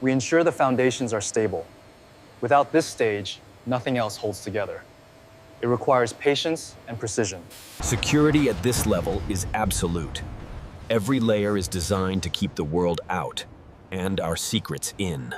we ensure the foundations are stable. Without this stage, nothing else holds together. It requires patience and precision. Security at this level is absolute. Every layer is designed to keep the world out and our secrets in.